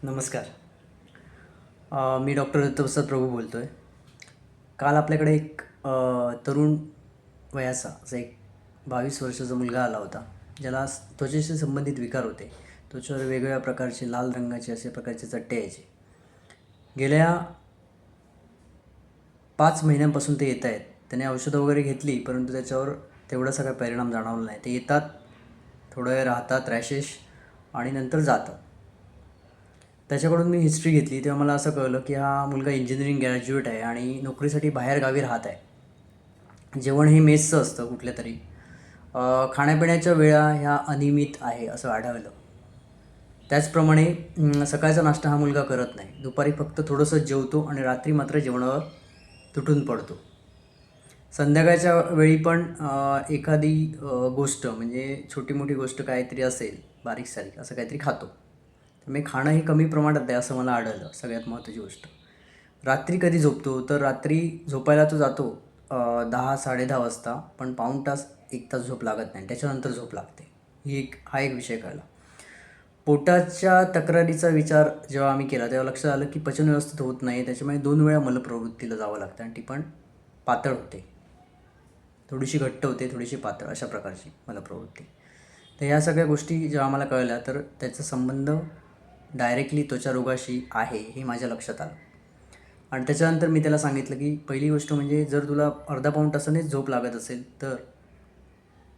नमस्कार. मी डॉक्टर दत्तप्रसाद प्रभू बोलतो आहे. काल आपल्याकडे एक तरुण वयाचा असा एक 22 वर्षाचा मुलगा आला होता, ज्याला त्वचेशी संबंधित विकार होते. त्वचेवर वेगवेगळ्या प्रकारचे लाल रंगाचे असे प्रकारचे चट्टे यायचे. गेल्या 5 महिन्यांपासून ते येत आहेत. त्याने औषधं वगैरे घेतली, परंतु त्याच्यावर तेवढासा काही परिणाम जाणवला नाही. ते येतात, थोडा वेळ राहतात, रॅशेस आणि नंतर जातात. त्याच्याकडून मी हिस्ट्री घेतली तेव्हा मला असं कळलं की हा मुलगा इंजिनिअरिंग ग्रॅज्युएट आहे आणि नोकरीसाठी बाहेरगावी राहत आहे. जेवण हे मेसचं असतं कुठल्या तरी. खाण्यापिण्याच्या वेळा ह्या अनियमित आहे असं आढळलं. त्याचप्रमाणे सकाळचा नाश्ता हा मुलगा करत नाही. दुपारी फक्त थोडंसं जेवतो आणि रात्री मात्र जेवणावर तुटून पडतो. संध्याकाळच्या वेळी पण एखादी गोष्ट म्हणजे छोटी मोठी गोष्ट काहीतरी असेल बारीक सारीक असं काहीतरी खातो. त्यामुळे खाणं हे कमी प्रमाणात आहे असं मला आढळलं. सगळ्यात महत्त्वाची गोष्ट, रात्री कधी झोपतो तर रात्री झोपायला तो जातो 10-10:30 वाजता, पण पाऊण तास 1 तास झोप लागत नाही. त्याच्यानंतर झोप लागते. हा एक विषय कळला. पोटाच्या तक्रारीचा विचार जेव्हा आम्ही केला तेव्हा लक्षात आलं की पचन व्यवस्थित होत नाही. त्याच्यामुळे 2 वेळा मलप्रवृत्तीला जावं लागतं आणि ती पण पातळ होते. थोडीशी घट्ट होते, थोडीशी पातळ, अशा प्रकारची मलप्रवृत्ती. तर ह्या सगळ्या गोष्टी जेव्हा आम्हाला कळल्या तर त्याचा संबंध डायरेक्टली त्वचारोगाशी आहे हे माझ्या लक्षात आलं. आणि त्याच्यानंतर मी त्याला सांगितलं की पहिली गोष्ट म्हणजे जर तुला अर्धा पाऊण तासानेच झोप लागत असेल तर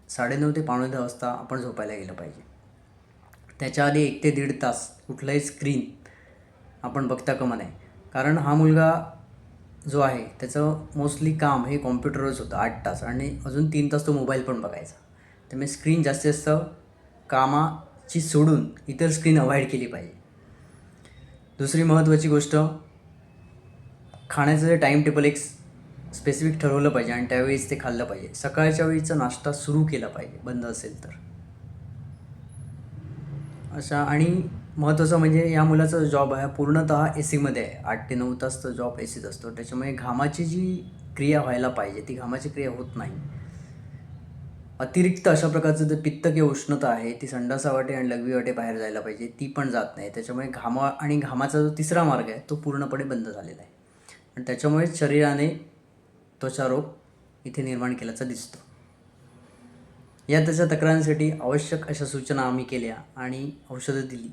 9:30 ते 9:45 वाजता आपण झोपायला गेलं पाहिजे. त्याच्या आधी 1 ते 1.5 तास कुठलाही स्क्रीन आपण बघता कामा नये. कारण हा मुलगा जो आहे त्याचं मोस्टली काम हे कॉम्प्युटरवरच होतं 8 तास, आणि अजून 3 तास तो मोबाईल पण बघायचा. त्यामुळे स्क्रीन जास्तीत जास्त कामाची सोडून इतर स्क्रीन अवॉइड केली पाहिजे. दुसरी महत्त्वाची गोष्ट, खाण्याचं जे टाईम टेबल एक स्पेसिफिक ठरवलं पाहिजे आणि त्यावेळीच ते खाल्लं पाहिजे. सकाळच्या वेळीचा नाश्ता सुरू केला पाहिजे बंद असेल तर. अशा आणि महत्त्वाचं म्हणजे या मुलाचा जॉब आहे पूर्णतः AC मध्ये आहे. 8 ते 9 तास तर जॉब ACत असतो. त्याच्यामुळे घामाची जी क्रिया व्हायला पाहिजे ती घामाची क्रिया होत नाही. अतिरिक्त अशा प्रकारचं जे पित्त किंवा उष्णता आहे ती संडासावाटे आणि लघवीवाटे बाहेर जायला पाहिजे, ती पण जात नाही. त्याच्यामुळे घामाचा जो तिसरा मार्ग आहे तो पूर्णपणे बंद झालेला आहे आणि त्याच्यामुळे शरीराने त्वचारोग इथे निर्माण केल्याचा दिसतो. या त्याच्या तक्रारींसाठी आवश्यक अशा सूचना आम्ही केल्या आणि औषधं दिली.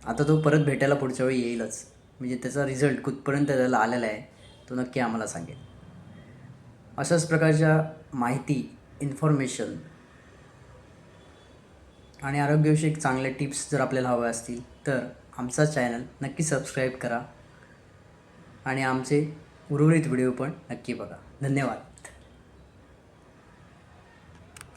आता तो परत भेटायला पुढच्या वेळी येईलच. म्हणजे त्याचा रिझल्ट कुठपर्यंत त्याला आलेला आहे तो नक्की आम्हाला सांगेल. अशाच प्रकारच्या माहिती, इन्फॉर्मेशन आणि आरोग्यविषयक चांगले टिप्स जर आपल्याला हवे असतील तर आमचा चॅनल नक्की सबस्क्राईब करा आणि आमचे उर्वरित व्हिडिओ पण नक्की बघा. धन्यवाद.